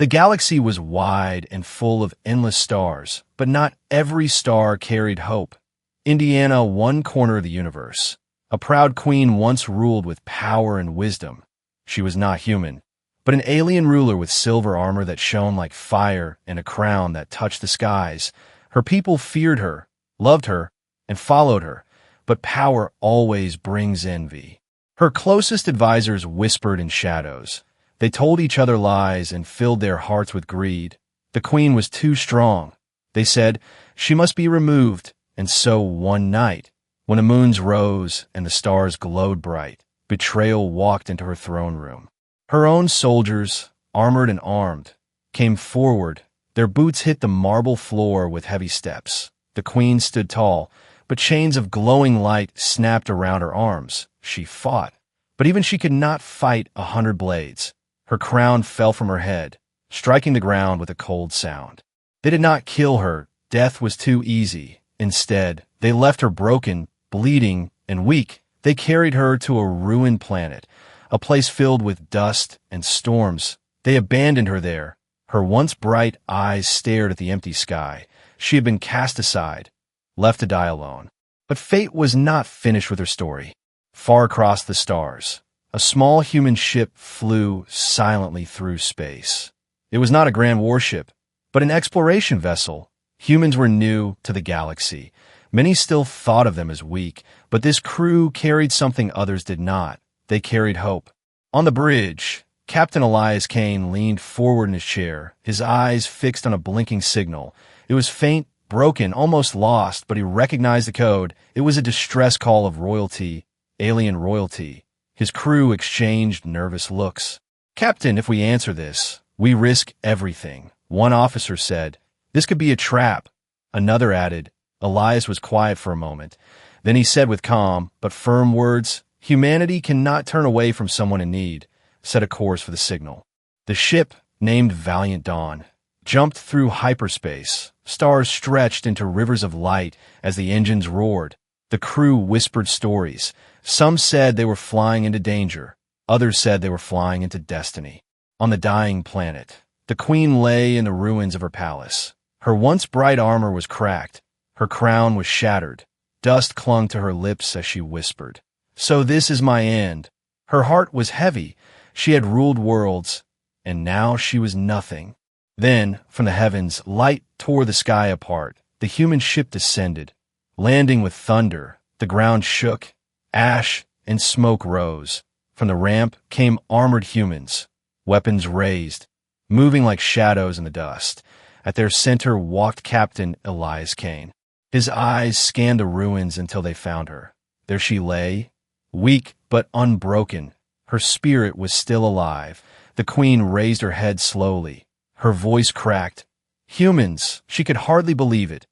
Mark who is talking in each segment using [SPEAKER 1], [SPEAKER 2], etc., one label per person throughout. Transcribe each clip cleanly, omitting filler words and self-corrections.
[SPEAKER 1] The galaxy was wide and full of endless stars, but not every star carried hope. Indiana, one corner of the universe. A proud queen once ruled with power and wisdom. She was not human, but an alien ruler with silver armor that shone like fire and a crown that touched the skies. Her people feared her, loved her, and followed her, but power always brings envy. Her closest advisors whispered in shadows. They told each other lies and filled their hearts with greed. The queen was too strong. They said she must be removed, and so one night, when the moons rose and the stars glowed bright, betrayal walked into her throne room. Her own soldiers, armored and armed, came forward. Their boots hit the marble floor with heavy steps. The queen stood tall, but chains of glowing light snapped around her arms. She fought, but even she could not fight 100 blades. Her crown fell from her head, striking the ground with a cold sound. They did not kill her. Death was too easy. Instead, they left her broken, bleeding, and weak. They carried her to a ruined planet, a place filled with dust and storms. They abandoned her there. Her once bright eyes stared at the empty sky. She had been cast aside, left to die alone. But fate was not finished with her story. Far across the stars, a small human ship flew silently through space. It was not a grand warship, but an exploration vessel. Humans were new to the galaxy. Many still thought of them as weak, but this crew carried something others did not. They carried hope. On the bridge, Captain Elias Kane leaned forward in his chair, his eyes fixed on a blinking signal. It was faint, broken, almost lost, but he recognized the code. It was a distress call of royalty, alien royalty. His crew exchanged nervous looks. "Captain, if we answer this, we risk everything," one officer said. "This could be a trap." Another added. Elias was quiet for a moment. Then he said with calm but firm words, "Humanity cannot turn away from someone in need." Set a course for the signal. The ship, named Valiant Dawn, jumped through hyperspace. Stars stretched into rivers of light as the engines roared. The crew whispered stories. Some said they were flying into danger. Others said they were flying into destiny. On the dying planet, the queen lay in the ruins of her palace. Her once bright armor was cracked. Her crown was shattered. Dust clung to her lips as she whispered, "So this is my end." Her heart was heavy. She had ruled worlds, and now she was nothing. Then, from the heavens, light tore the sky apart. The human ship descended, landing with thunder. The ground shook. Ash and smoke rose. From the ramp came armored humans, weapons raised, moving like shadows in the dust. At their center walked Captain Elias Kane. His eyes scanned the ruins until they found her. There she lay, weak but unbroken. Her spirit was still alive. The queen raised her head slowly. Her voice cracked. "Humans!" She could hardly believe it.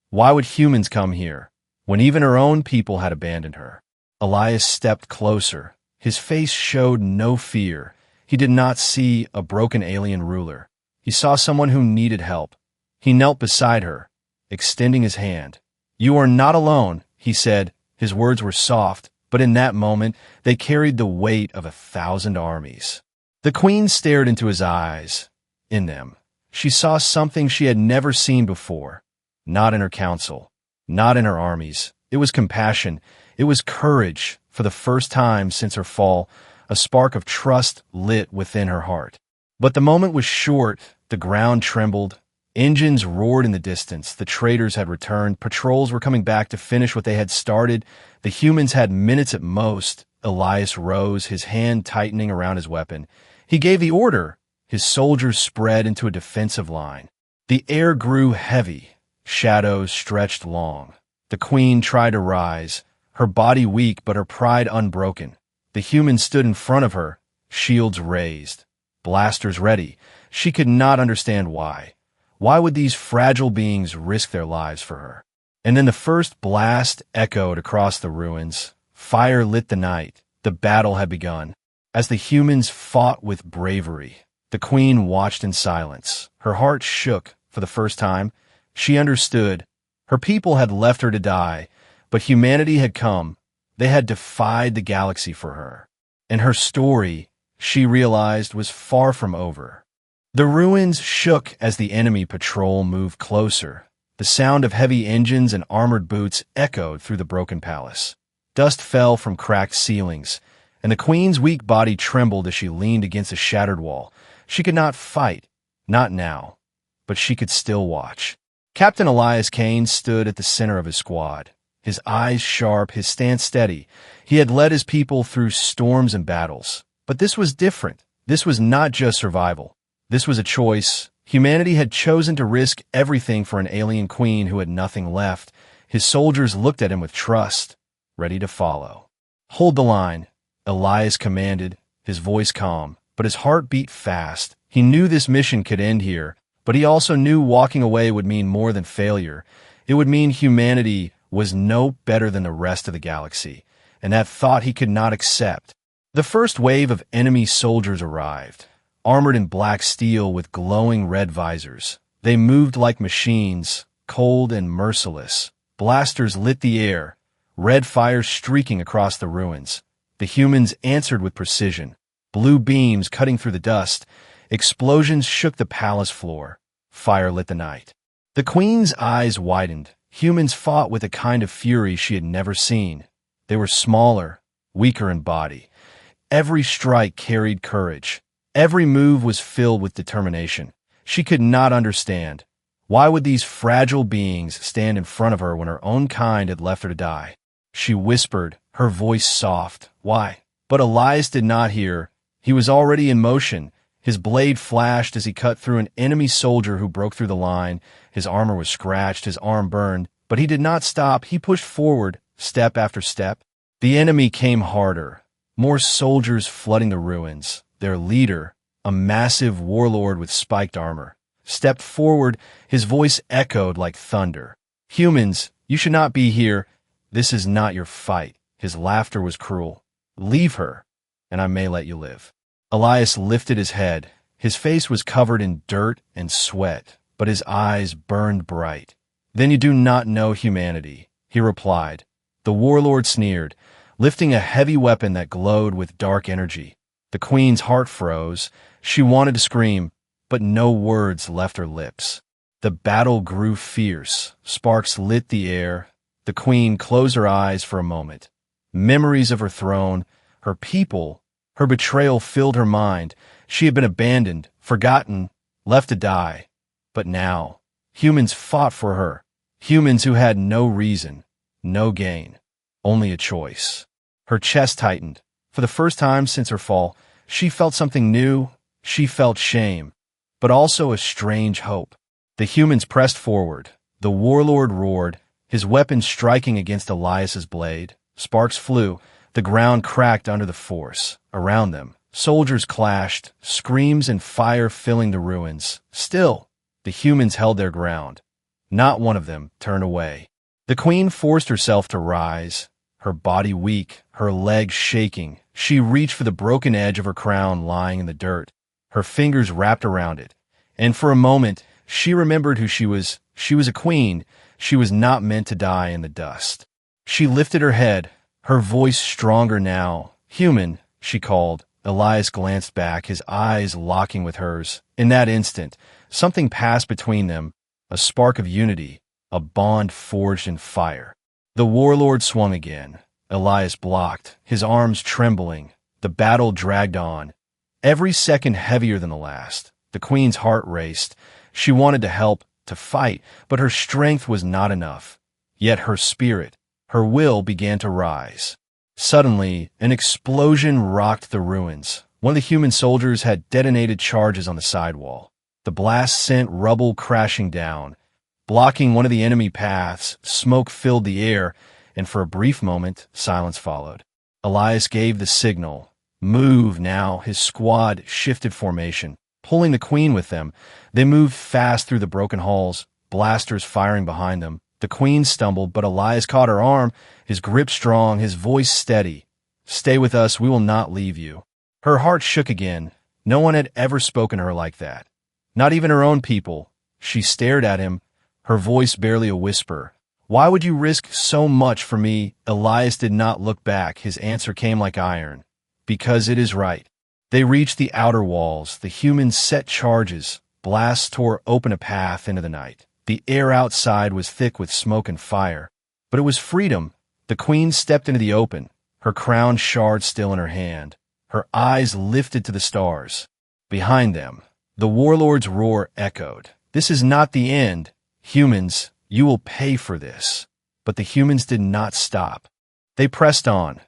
[SPEAKER 1] Why would humans come here, when even her own people had abandoned her? Elias stepped closer. His face showed no fear. He did not see a broken alien ruler. He saw someone who needed help. He knelt beside her, extending his hand. "You are not alone," he said. His words were soft, but in that moment, they carried the weight of 1,000 armies. The queen stared into his eyes. In them, she saw something she had never seen before. Not in her council, not in her armies. It was compassion. It was courage. For the first time since her fall, a spark of trust lit within her heart. But the moment was short. The ground trembled. Engines roared in the distance. The traitors had returned. Patrols were coming back to finish what they had started. The humans had minutes at most. Elias rose, his hand tightening around his weapon. He gave the order. His soldiers spread into a defensive line. The air grew heavy. Shadows stretched long. The queen tried to rise, her body weak but her pride unbroken. The humans stood in front of her, shields raised, blasters ready. She could not understand why. Why would these fragile beings risk their lives for her? And then the first blast echoed across the ruins. Fire lit the night. The battle had begun. As the humans fought with bravery, the queen watched in silence. Her heart shook for the first time. She understood. Her people had left her to die, but humanity had come. They had defied the galaxy for her. And her story, she realized, was far from over. The ruins shook as the enemy patrol moved closer. The sound of heavy engines and armored boots echoed through the broken palace. Dust fell from cracked ceilings, and the queen's weak body trembled as she leaned against a shattered wall. She could not fight, not now, but she could still watch. Captain Elias Kane stood at the center of his squad, his eyes sharp, his stance steady. He had led his people through storms and battles. But this was different. This was not just survival. This was a choice. Humanity had chosen to risk everything for an alien queen who had nothing left. His soldiers looked at him with trust, ready to follow. "Hold the line," Elias commanded, his voice calm, but his heart beat fast. He knew this mission could end here, but he also knew walking away would mean more than failure. It would mean humanity was no better than the rest of the galaxy, and that thought he could not accept. The first wave of enemy soldiers arrived, armored in black steel with glowing red visors. They moved like machines, cold and merciless. Blasters lit the air, red fire streaking across the ruins. The humans answered with precision, blue beams cutting through the dust. Explosions shook the palace floor. Fire lit the night. The queen's eyes widened. Humans fought with a kind of fury she had never seen. They were smaller, weaker in body. Every strike carried courage. Every move was filled with determination. She could not understand. Why would these fragile beings stand in front of her when her own kind had left her to die? She whispered, her voice soft. Why? But Elias did not hear. He was already in motion. His blade flashed as he cut through an enemy soldier who broke through the line. His armor was scratched, his arm burned. But he did not stop. He pushed forward, step after step. The enemy came harder. More soldiers flooding the ruins. Their leader, a massive warlord with spiked armor, stepped forward. His voice echoed like thunder. "Humans, you should not be here. This is not your fight." His laughter was cruel. "Leave her, and I may let you live." Elias lifted his head. His face was covered in dirt and sweat, but his eyes burned bright. "Then you do not know humanity," he replied. The warlord sneered, lifting a heavy weapon that glowed with dark energy. The queen's heart froze. She wanted to scream, but no words left her lips. The battle grew fierce. Sparks lit the air. The queen closed her eyes for a moment. Memories of her throne, her people, her betrayal filled her mind. She had been abandoned, forgotten, left to die. But now, humans fought for her. Humans who had no reason, no gain, only a choice. Her chest tightened. For the first time since her fall, she felt something new. She felt shame, but also a strange hope. The humans pressed forward. The warlord roared, his weapon striking against Elias's blade. Sparks flew. The ground cracked under the force. Around them, soldiers clashed, screams and fire filling the ruins. Still, the humans held their ground. Not one of them turned away. The queen forced herself to rise, her body weak, her legs shaking. She reached for the broken edge of her crown lying in the dirt. Her fingers wrapped around it. And for a moment, she remembered who she was. She was a queen. She was not meant to die in the dust. She lifted her head, her voice stronger now. "Human," she called. Elias glanced back, his eyes locking with hers. In that instant, something passed between them, a spark of unity, a bond forged in fire. The warlord swung again. Elias blocked, his arms trembling. The battle dragged on, every second heavier than the last. The queen's heart raced. She wanted to help, to fight, but her strength was not enough. Yet her spirit, her will began to rise. Suddenly, an explosion rocked the ruins. One of the human soldiers had detonated charges on the sidewall. The blast sent rubble crashing down, blocking one of the enemy paths. Smoke filled the air, and for a brief moment, silence followed. Elias gave the signal. Move now. His squad shifted formation, pulling the queen with them. They moved fast through the broken halls, blasters firing behind them. The queen stumbled, but Elias caught her arm, his grip strong, his voice steady. "Stay with us, we will not leave you." Her heart shook again. No one had ever spoken to her like that. Not even her own people. She stared at him, her voice barely a whisper. "Why would you risk so much for me?" Elias did not look back. His answer came like iron. "Because it is right." They reached the outer walls. The humans set charges. Blasts tore open a path into the night. The air outside was thick with smoke and fire. But it was freedom. The queen stepped into the open, her crown shard still in her hand, her eyes lifted to the stars. Behind them, the warlord's roar echoed. This is not the end. Humans, you will pay for this. But the humans did not stop. They pressed on,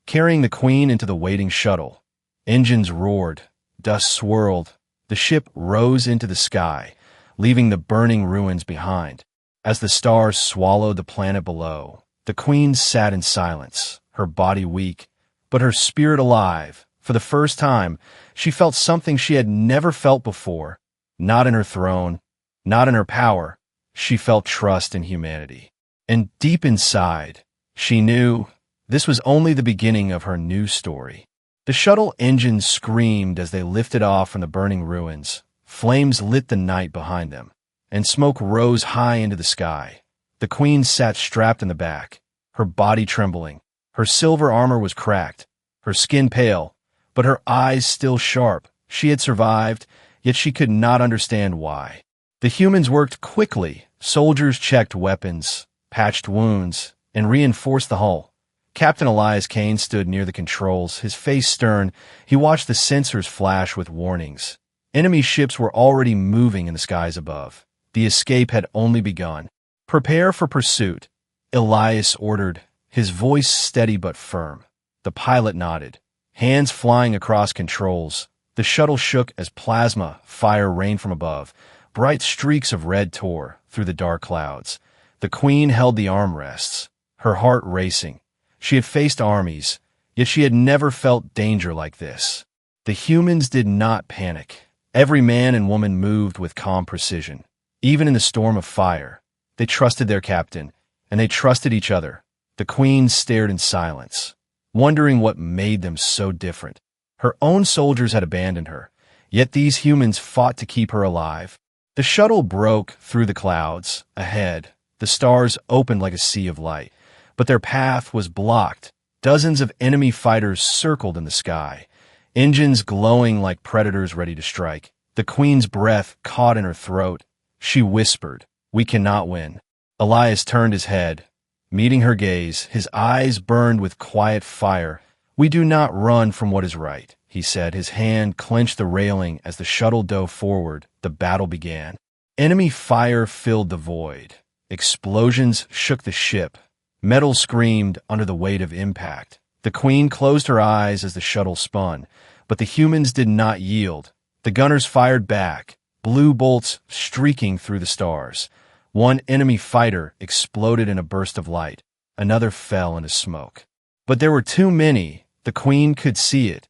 [SPEAKER 1] carrying the queen into the waiting shuttle. Engines roared, dust swirled. The ship rose into the sky, leaving the burning ruins behind. As the stars swallowed the planet below, the queen sat in silence, her body weak, but her spirit alive. For the first time, she felt something she had never felt before. Not in her throne, not in her power. She felt trust in humanity. And deep inside, she knew this was only the beginning of her new story. The shuttle engines screamed as they lifted off from the burning ruins. Flames lit the night behind them, and smoke rose high into the sky. The queen sat strapped in the back, her body trembling. Her silver armor was cracked, her skin pale, but her eyes still sharp. She had survived, yet she could not understand why. The humans worked quickly. Soldiers checked weapons, patched wounds, and reinforced the hull. Captain Elias Kane stood near the controls, his face stern. He watched the sensors flash with warnings. Enemy ships were already moving in the skies above. The escape had only begun. Prepare for pursuit, Elias ordered, his voice steady but firm. The pilot nodded, hands flying across controls. The shuttle shook as plasma fire rained from above. Bright streaks of red tore through the dark clouds. The queen held the armrests, her heart racing. She had faced armies, yet she had never felt danger like this. The humans did not panic. Every man and woman moved with calm precision. Even in the storm of fire, they trusted their captain, and they trusted each other. The queen stared in silence, wondering what made them so different. Her own soldiers had abandoned her, yet these humans fought to keep her alive. The shuttle broke through the clouds. Ahead, the stars opened like a sea of light, but their path was blocked. Dozens of enemy fighters circled in the sky, engines glowing like predators ready to strike. The queen's breath caught in her throat. She whispered, "We cannot win." Elias turned his head, meeting her gaze. His eyes burned with quiet fire. "We do not run from what is right," he said. His hand clenched the railing as the shuttle dove forward. The battle began. Enemy fire filled the void. Explosions shook the ship. Metal screamed under the weight of impact. The queen closed her eyes as the shuttle spun, but the humans did not yield. The gunners fired back, blue bolts streaking through the stars. One enemy fighter exploded in a burst of light. Another fell into smoke. But there were too many. The queen could see it.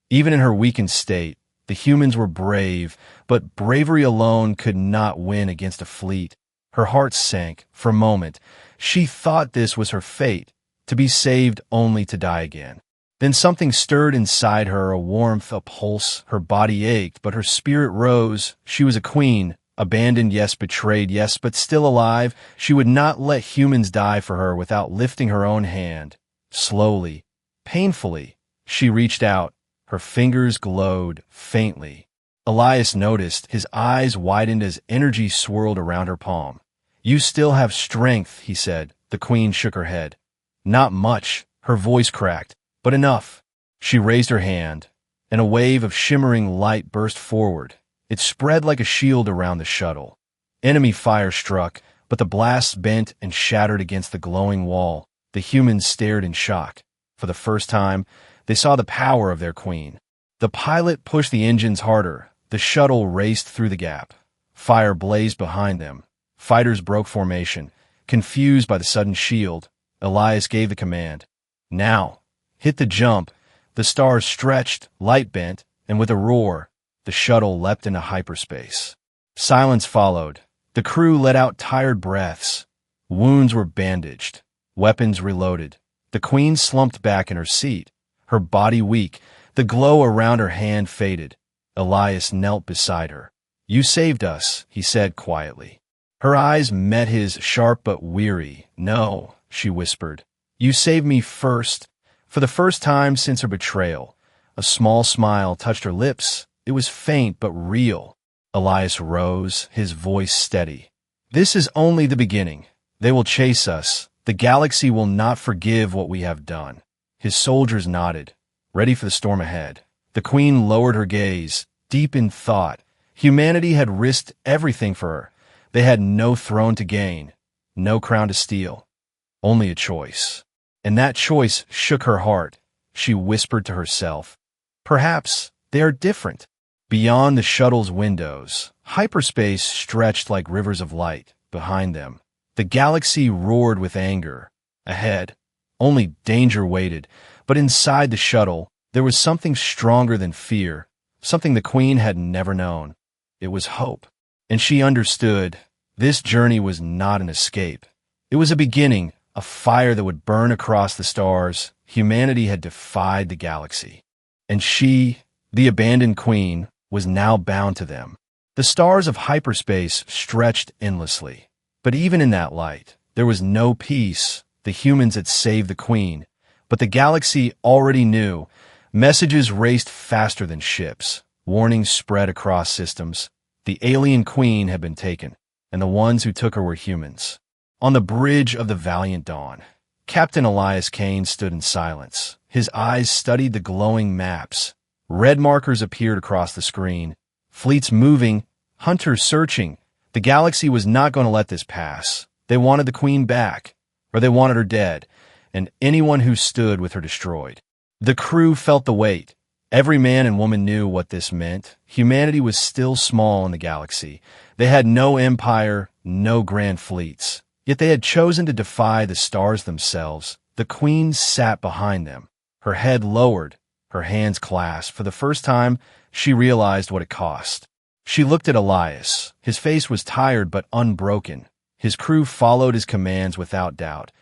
[SPEAKER 1] Even in her weakened state, the humans were brave, but bravery alone could not win against a fleet. Her heart sank. For a moment, she thought this was her fate, to be saved only to die again. Then something stirred inside her, a warmth, a pulse. Her body ached, but her spirit rose. She was a queen, abandoned, yes, betrayed, yes, but still alive. She would not let humans die for her without lifting her own hand. Slowly, painfully, she reached out. Her fingers glowed faintly. Elias noticed. His eyes widened as energy swirled around her palm. "You still have strength," he said. The queen shook her head. "Not much." Her voice cracked, "but enough." She raised her hand, and a wave of shimmering light burst forward. It spread like a shield around the shuttle. Enemy fire struck, but the blasts bent and shattered against the glowing wall. The humans stared in shock. For the first time, they saw the power of their queen. The pilot pushed the engines harder. The shuttle raced through the gap. Fire blazed behind them. Fighters broke formation, confused by the sudden shield. Elias gave the command. "Now, hit the jump." The stars stretched, light bent, and with a roar, the shuttle leapt into hyperspace. Silence followed. The crew let out tired breaths. Wounds were bandaged, weapons reloaded. The queen slumped back in her seat, her body weak. The glow around her hand faded. Elias knelt beside her. "You saved us," he said quietly. Her eyes met his, sharp but weary. "No," she whispered. "You saved me first." For the first time since her betrayal, A small smile touched her lips. It was faint but real. Elias rose, his voice steady. "This is only the beginning. They will chase us. The galaxy will not forgive what we have done." His soldiers nodded, ready for the storm ahead. The queen lowered her gaze, deep in thought. Humanity had risked everything for her. They had no throne to gain, no crown to steal, only a choice. And that choice shook her heart. She whispered to herself, "Perhaps they are different." Beyond the shuttle's windows, hyperspace stretched like rivers of light. Behind them, the galaxy roared with anger. Ahead, only danger waited, but inside the shuttle, there was something stronger than fear, something the queen had never known. It was hope. And she understood this journey was not an escape. It was a beginning, a fire that would burn across the stars. Humanity had defied the galaxy. And she, the abandoned queen, was now bound to them. The stars of hyperspace stretched endlessly. But even in that light, there was no peace. The humans had saved the queen, but the galaxy already knew. Messages raced faster than ships. Warnings spread across systems. The alien queen had been taken, and the ones who took her were humans. On the bridge of the Valiant Dawn, Captain Elias Kane stood in silence. His eyes studied the glowing maps. Red markers appeared across the screen. Fleets moving, hunters searching. The galaxy was not going to let this pass. They wanted the queen back, or they wanted her dead, and anyone who stood with her destroyed. The crew felt the weight. Every man and woman knew what this meant. Humanity was still small in the galaxy. They had no empire, no grand fleets. Yet they had chosen to defy the stars themselves. The queen sat behind them, her head lowered, her hands clasped. For the first time, she realized what it cost. She looked at Elias. His face was tired but unbroken. His crew followed his commands without doubt,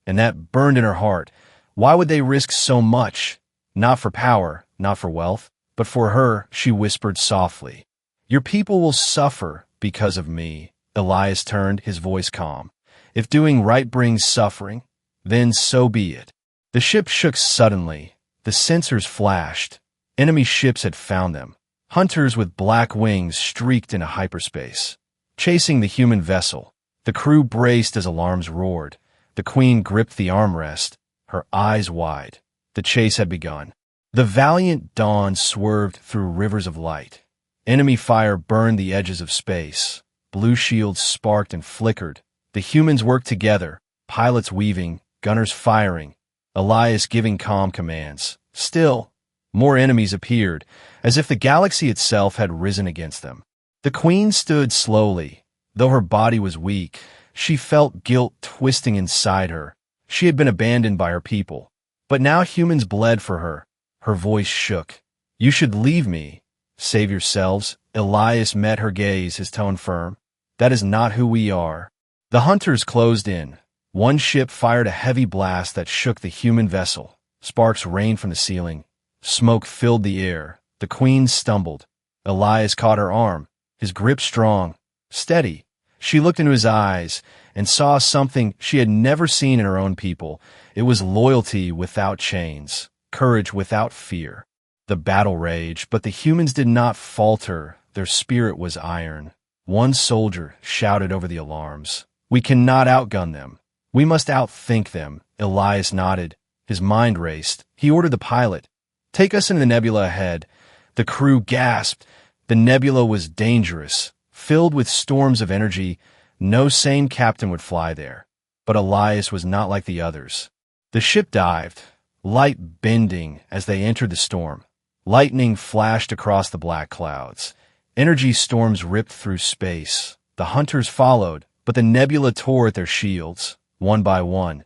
[SPEAKER 1] and that burned in her heart. Why would they risk so much? Not for power, not for wealth, but for her. She whispered softly, "Your people will suffer because of me." Elias turned, his voice calm. "If doing right brings suffering, then so be it." The ship shook suddenly. The sensors flashed. Enemy ships had found them. Hunters with black wings streaked into hyperspace, chasing the human vessel. The crew braced as alarms roared. The queen gripped the armrest, her eyes wide. The chase had begun. The Valiant Dawn swerved through rivers of light. Enemy fire burned the edges of space. Blue shields sparked and flickered. The humans worked together, pilots weaving, gunners firing, Elias giving calm commands. Still, more enemies appeared, as if the galaxy itself had risen against them. The queen stood slowly. Though her body was weak, she felt guilt twisting inside her. She had been abandoned by her people. But now humans bled for her. Her voice shook. "You should leave me. Save yourselves." Elias met her gaze, his tone firm. "That is not who we are." The hunters closed in. One ship fired a heavy blast that shook the human vessel. Sparks rained from the ceiling. Smoke filled the air. The queen stumbled. Elias caught her arm, his grip strong, steady. She looked into his eyes and saw something she had never seen in her own people. It was loyalty without chains, courage without fear. The battle raged, but the humans did not falter. Their spirit was iron. One soldier shouted over the alarms, "We cannot outgun them. We must outthink them." Elias nodded. His mind raced. He ordered the pilot, "Take us into the nebula ahead." The crew gasped. The nebula was dangerous, filled with storms of energy. No sane captain would fly there. But Elias was not like the others. The ship dived, light bending as they entered the storm. Lightning flashed across the black clouds. Energy storms ripped through space. The hunters followed, but the nebula tore at their shields, one by one.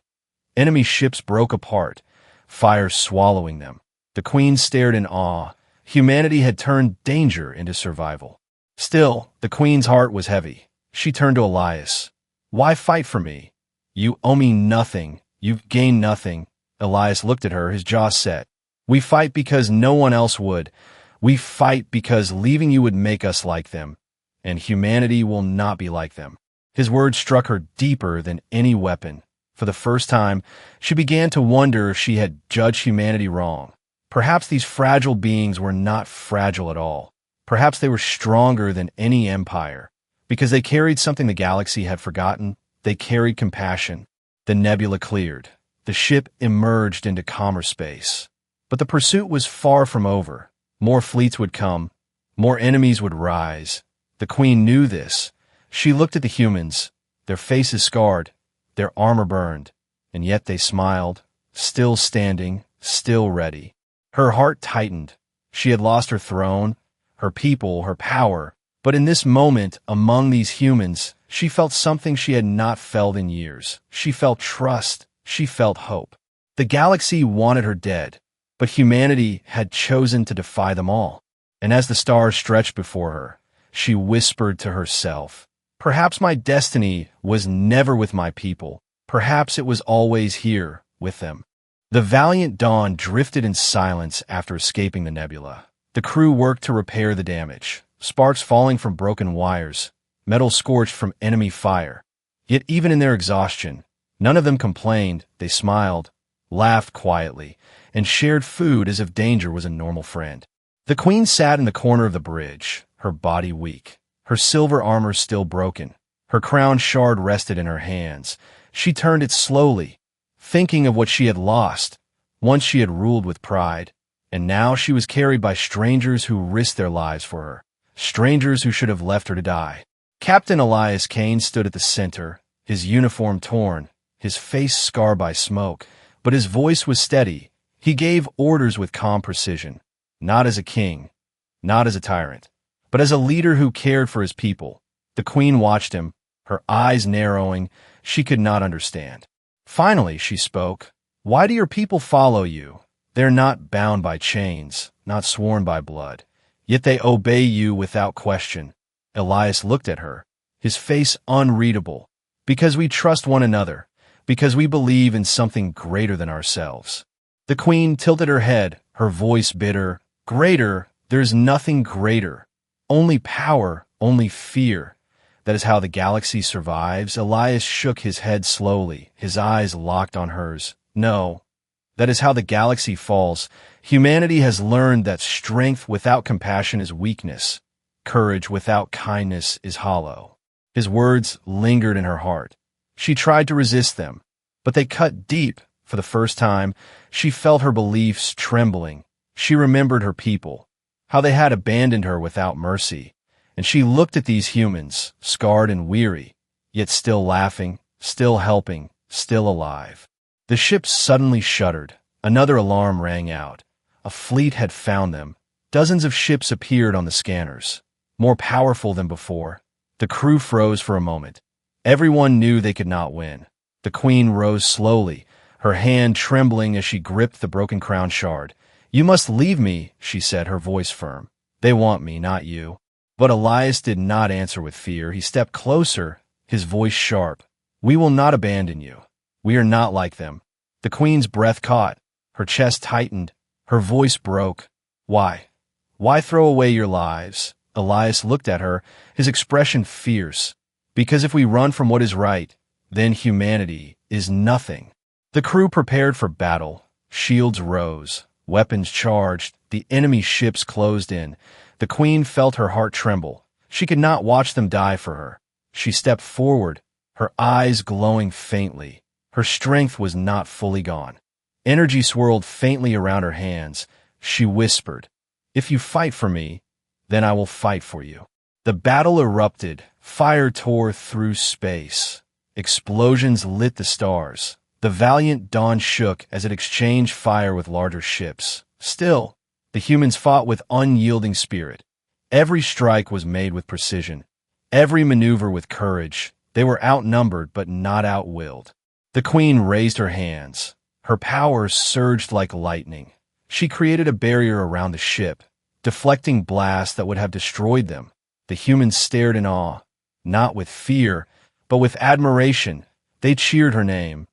[SPEAKER 1] Enemy ships broke apart, fire swallowing them. The queen stared in awe. Humanity had turned danger into survival. Still, the queen's heart was heavy. She turned to Elias. "Why fight for me? You owe me nothing. You've gained nothing." Elias looked at her, his jaw set. "We fight because no one else would. We fight because leaving you would make us like them, and humanity will not be like them." His words struck her deeper than any weapon. For the first time, she began to wonder if she had judged humanity wrong. Perhaps these fragile beings were not fragile at all. Perhaps they were stronger than any empire. Because they carried something the galaxy had forgotten, they carried compassion. The nebula cleared. The ship emerged into calmer space. But the pursuit was far from over. More fleets would come. More enemies would rise. The Queen knew this. She looked at the humans, their faces scarred, their armor burned, and yet they smiled, still standing, still ready. Her heart tightened. She had lost her throne, her people, her power, but in this moment, among these humans, she felt something she had not felt in years. She felt trust. She felt hope. The galaxy wanted her dead, but humanity had chosen to defy them all. And as the stars stretched before her, she whispered to herself, "Perhaps my destiny was never with my people. Perhaps it was always here with them." The valiant Dawn drifted in silence after escaping the nebula. The crew worked to repair the damage, sparks falling from broken wires, metal scorched from enemy fire. Yet even in their exhaustion, none of them complained. They smiled, laughed quietly, and shared food as if danger was a normal friend. The Queen sat in the corner of the bridge, her body weak, her silver armor still broken. Her crown shard rested in her hands. She turned it slowly, thinking of what she had lost. Once she had ruled with pride, and now she was carried by strangers who risked their lives for her, strangers who should have left her to die. Captain Elias Kane stood at the center, his uniform torn, his face scarred by smoke, but his voice was steady. He gave orders with calm precision, not as a king, not as a tyrant, but as a leader who cared for his people. The Queen watched him, her eyes narrowing. She could not understand. Finally, she spoke. "Why do your people follow you? They're not bound by chains, not sworn by blood. Yet they obey you without question." Elias looked at her, his face unreadable. "Because we trust one another, because we believe in something greater than ourselves." The Queen tilted her head, her voice bitter. "Greater? There's nothing greater. Only power, only fear. That is how the galaxy survives." Elias shook his head slowly, his eyes locked on hers. "No. That is how the galaxy falls. Humanity has learned that strength without compassion is weakness. Courage without kindness is hollow." His words lingered in her heart. She tried to resist them, but they cut deep. For the first time, she felt her beliefs trembling. She remembered her people, how they had abandoned her without mercy. And she looked at these humans, scarred and weary, yet still laughing, still helping, still alive. The ship suddenly shuddered. Another alarm rang out. A fleet had found them. Dozens of ships appeared on the scanners, more powerful than before. The crew froze for a moment. Everyone knew they could not win. The Queen rose slowly, her hand trembling as she gripped the broken crown shard. "You must leave me," she said, her voice firm. "They want me, not you." But Elias did not answer with fear. He stepped closer, his voice sharp. "We will not abandon you. We are not like them." The Queen's breath caught. Her chest tightened. Her voice broke. "Why? Why throw away your lives?" Elias looked at her, his expression fierce. "Because if we run from what is right, then humanity is nothing." The crew prepared for battle. Shields rose, weapons charged, the enemy ships closed in. The Queen felt her heart tremble. She could not watch them die for her. She stepped forward, her eyes glowing faintly. Her strength was not fully gone. Energy swirled faintly around her hands. She whispered, "If you fight for me, then I will fight for you." The battle erupted. Fire tore through space. Explosions lit the stars. The valiant Dawn shook as it exchanged fire with larger ships. Still, the humans fought with unyielding spirit. Every strike was made with precision. Every maneuver with courage. They were outnumbered but not outwilled. The Queen raised her hands. Her power surged like lightning. She created a barrier around the ship, deflecting blasts that would have destroyed them. The humans stared in awe, not with fear, but with admiration. They cheered her name,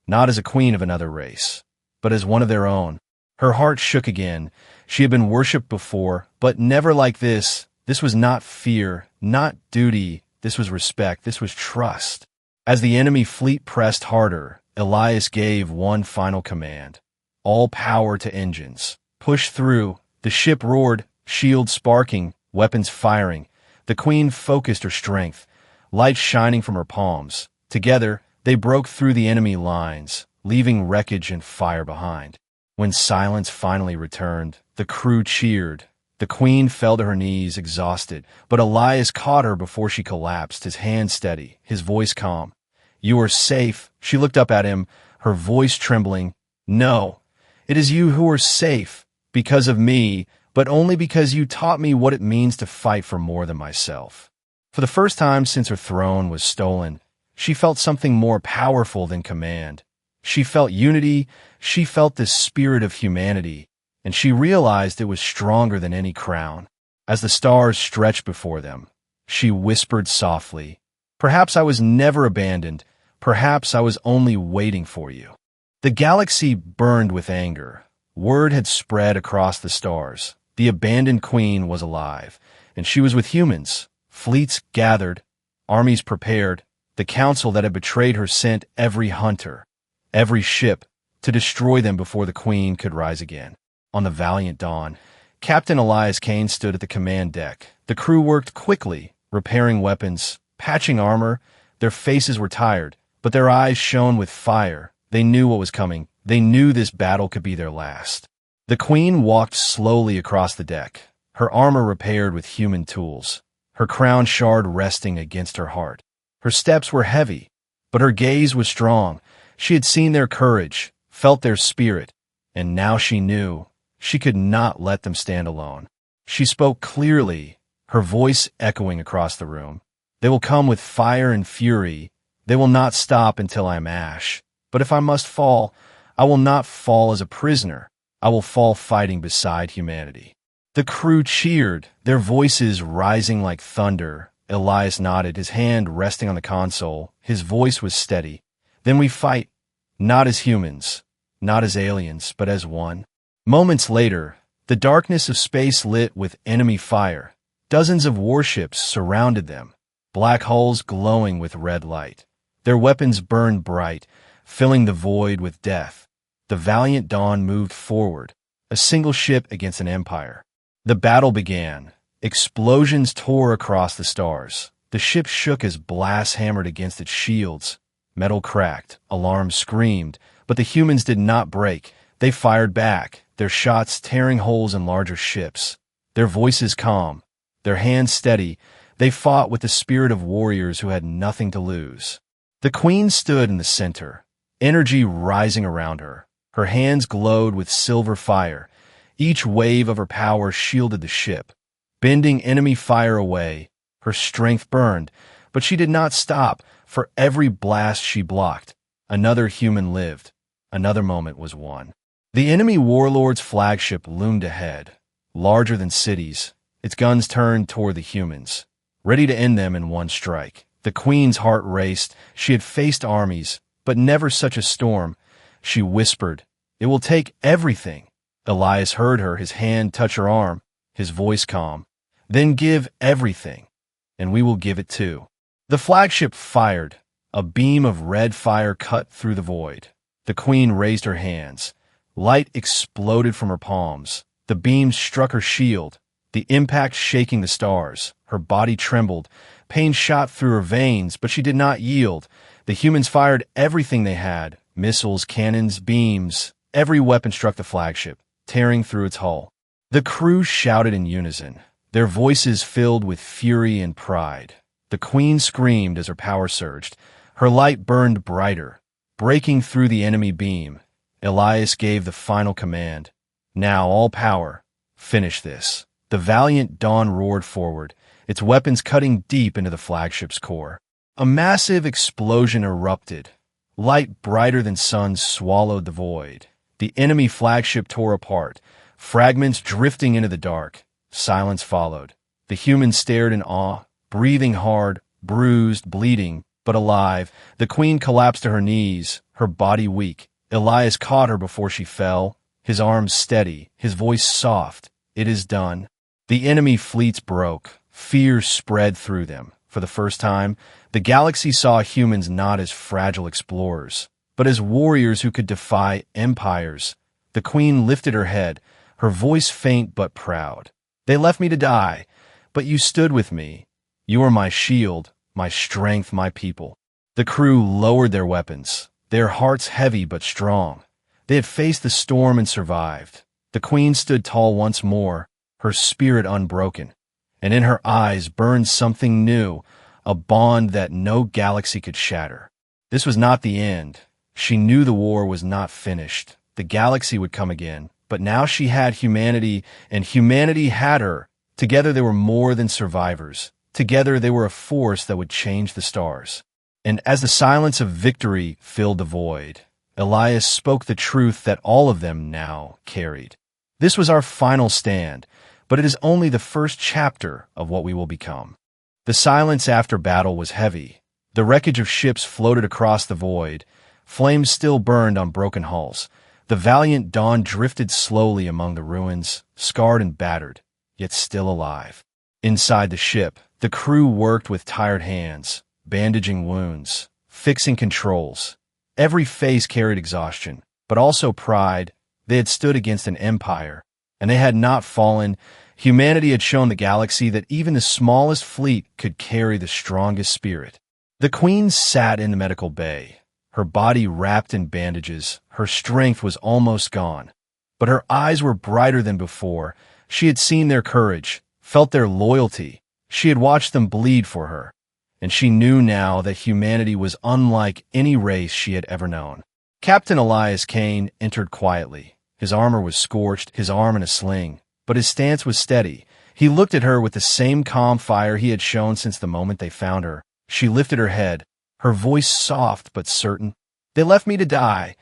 [SPEAKER 1] not as a queen of another race, but as one of their own. Her heart shook again. She had been worshipped before, but never like this. This was not fear, not duty. This was respect. This was trust. As the enemy fleet pressed harder, Elias gave one final command. "All power to engines. pushed through. The ship roared, shields sparking, weapons firing. The queen focused her strength, light shining from her palms. Together, they broke through the enemy lines, leaving wreckage and fire behind. When silence finally returned, the crew cheered. The queen fell to her knees, exhausted, but Elias caught her before she collapsed, his hand steady, his voice calm. "You are safe." She looked up at him, her voice trembling. "No, it is you who are safe, because of me, but only because you taught me what it means to fight for more than myself." For the first time since her throne was stolen, she felt something more powerful than command. She felt unity, she felt the spirit of humanity, and she realized it was stronger than any crown. As the stars stretched before them, she whispered softly, "Perhaps I was never abandoned. Perhaps I was only waiting for you." The galaxy burned with anger. Word had spread across the stars. The abandoned queen was alive, and she was with humans. Fleets gathered, armies prepared. The council that had betrayed her sent every hunter, every ship, to destroy them before the queen could rise again. On the valiant dawn, Captain Elias Kane stood at the command deck. The crew worked quickly, repairing weapons, patching armor. Their faces were tired, but their eyes shone with fire. They knew what was coming. They knew this battle could be their last. The queen walked slowly across the deck, her armor repaired with human tools, her crown shard resting against her heart. Her steps were heavy, but her gaze was strong. She had seen their courage, felt their spirit, and now she knew she could not let them stand alone. She spoke clearly, her voice echoing across the room. "They will come with fire and fury. They will not stop until I am ash. But if I must fall, I will not fall as a prisoner. I will fall fighting beside humanity." The crew cheered, their voices rising like thunder. Elias nodded, his hand resting on the console. His voice was steady. "Then we fight, not as humans, not as aliens, but as one." Moments later, the darkness of space lit with enemy fire. Dozens of warships surrounded them, black hulls glowing with red light. Their weapons burned bright, filling the void with death. The valiant dawn moved forward, a single ship against an empire. The battle began. Explosions tore across the stars. The ship shook as blasts hammered against its shields. Metal cracked, alarms screamed, but the humans did not break. They fired back, their shots tearing holes in larger ships. Their voices calm, their hands steady, they fought with the spirit of warriors who had nothing to lose. The queen stood in the center, energy rising around her. Her hands glowed with silver fire. Each wave of her power shielded the ship, bending enemy fire away. Her strength burned, but she did not stop. For every blast she blocked, another human lived. Another moment was won. The enemy warlord's flagship loomed ahead, larger than cities. Its guns turned toward the humans, ready to end them in one strike. The queen's heart raced. She had faced armies, but never such a storm. She whispered, "It will take everything." Elias heard her, his hand touch her arm, his voice calm. "Then give everything, and we will give it too." The flagship fired. A beam of red fire cut through the void. The queen raised her hands. Light exploded from her palms. The beam struck her shield, the impact shaking the stars. Her body trembled. Pain shot through her veins, but she did not yield. The humans fired everything they had. Missiles, cannons, beams. Every weapon struck the flagship, tearing through its hull. The crew shouted in unison, their voices filled with fury and pride. The queen screamed as her power surged. Her light burned brighter, breaking through the enemy beam. Elias gave the final command. "Now all power. Finish this." The valiant dawn roared forward, its weapons cutting deep into the flagship's core. A massive explosion erupted. Light brighter than suns swallowed the void. The enemy flagship tore apart, fragments drifting into the dark. Silence followed. The humans stared in awe, breathing hard, bruised, bleeding, but alive. The queen collapsed to her knees, her body weak. Elias caught her before she fell, his arms steady, his voice soft. "It is done." The enemy fleets broke. Fear spread through them. For the first time, the galaxy saw humans not as fragile explorers, but as warriors who could defy empires. The queen lifted her head, her voice faint but proud. "They left me to die, but you stood with me. You are my shield, my strength, my people." The crew lowered their weapons, their hearts heavy but strong. They had faced the storm and survived. The queen stood tall once more, her spirit unbroken, and in her eyes burned something new, a bond that no galaxy could shatter. This was not the end. She knew the war was not finished. The galaxy would come again, but now she had humanity, and humanity had her. Together they were more than survivors. Together they were a force that would change the stars. And as the silence of victory filled the void, Elias spoke the truth that all of them now carried. This was our final stand, but it is only the first chapter of what we will become. The silence after battle was heavy. The wreckage of ships floated across the void. Flames still burned on broken hulls. The valiant Dawn drifted slowly among the ruins, scarred and battered, yet still alive. Inside the ship, the crew worked with tired hands, bandaging wounds, fixing controls. Every face carried exhaustion, but also pride. They had stood against an empire, and they had not fallen. Humanity had shown the galaxy that even the smallest fleet could carry the strongest spirit. The queen sat in the medical bay, her body wrapped in bandages. Her strength was almost gone, but her eyes were brighter than before. She had seen their courage, felt their loyalty. She had watched them bleed for her, and she knew now that humanity was unlike any race she had ever known. Captain Elias Kane entered quietly. His armor was scorched, his arm in a sling, but his stance was steady. He looked at her with the same calm fire he had shown since the moment they found her. She lifted her head, her voice soft but certain. "They left me to die,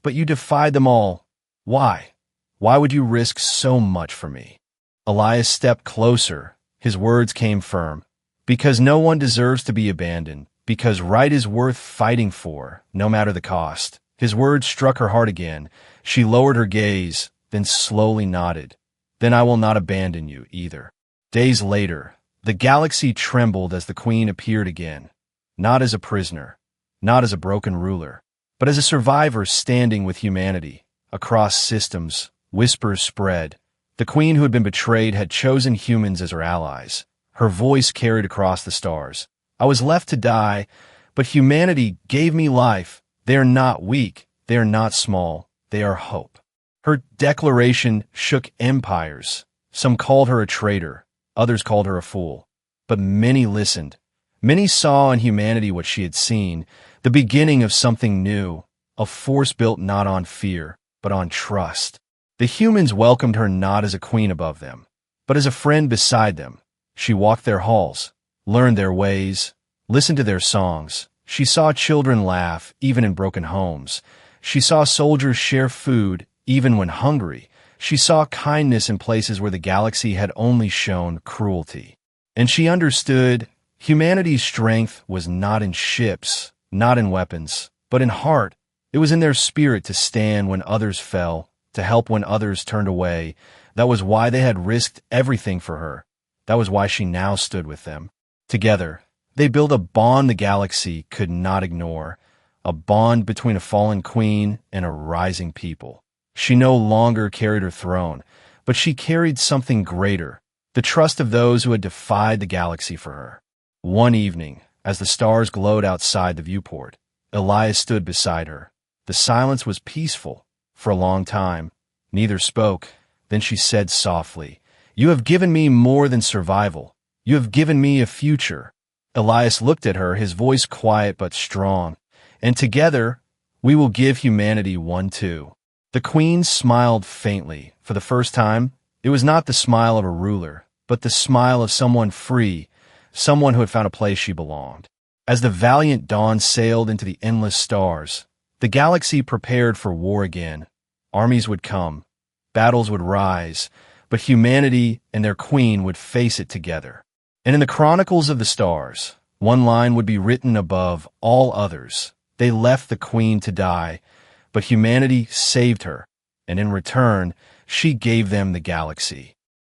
[SPEAKER 1] but you defied them all. Why? Why would you risk so much for me?" Elias stepped closer. His words came firm. "Because no one deserves to be abandoned. Because right is worth fighting for, no matter the cost." His words struck her heart again. She lowered her gaze, then slowly nodded. "Then I will not abandon you either." Days later, the galaxy trembled as the queen appeared again. Not as a prisoner, not as a broken ruler, but as a survivor standing with humanity. Across systems, whispers spread. The queen who had been betrayed had chosen humans as her allies. Her voice carried across the stars. "I was left to die, but humanity gave me life. They are not weak. They are not small. They are hope." Her declaration shook empires. Some called her a traitor. Others called her a fool. But many listened. Many saw in humanity what she had seen, the beginning of something new, a force built not on fear, but on trust. The humans welcomed her not as a queen above them, but as a friend beside them. She walked their halls, learned their ways, listened to their songs. She saw children laugh, even in broken homes. She saw soldiers share food, even when hungry. She saw kindness in places where the galaxy had only shown cruelty. And she understood humanity's strength was not in ships, not in weapons, but in heart. It was in their spirit to stand when others fell, to help when others turned away. That was why they had risked everything for her. That was why she now stood with them. Together, they built a bond the galaxy could not ignore, a bond between a fallen queen and a rising people. She no longer carried her throne, but she carried something greater, the trust of those who had defied the galaxy for her. One evening, as the stars glowed outside the viewport, Elias stood beside her. The silence was peaceful. For a long time, neither spoke. Then she said softly, "You have given me more than survival. You have given me a future." Elias looked at her, his voice quiet but strong. "And together, we will give humanity one too." The queen smiled faintly. For the first time, it was not the smile of a ruler, but the smile of someone free, someone who had found a place she belonged. As the valiant Dawn sailed into the endless stars, the galaxy prepared for war again. Armies would come, battles would rise, but humanity and their queen would face it together. And in the chronicles of the stars, one line would be written above all others. They left the queen to die, but humanity saved her, and in return, she gave them the galaxy.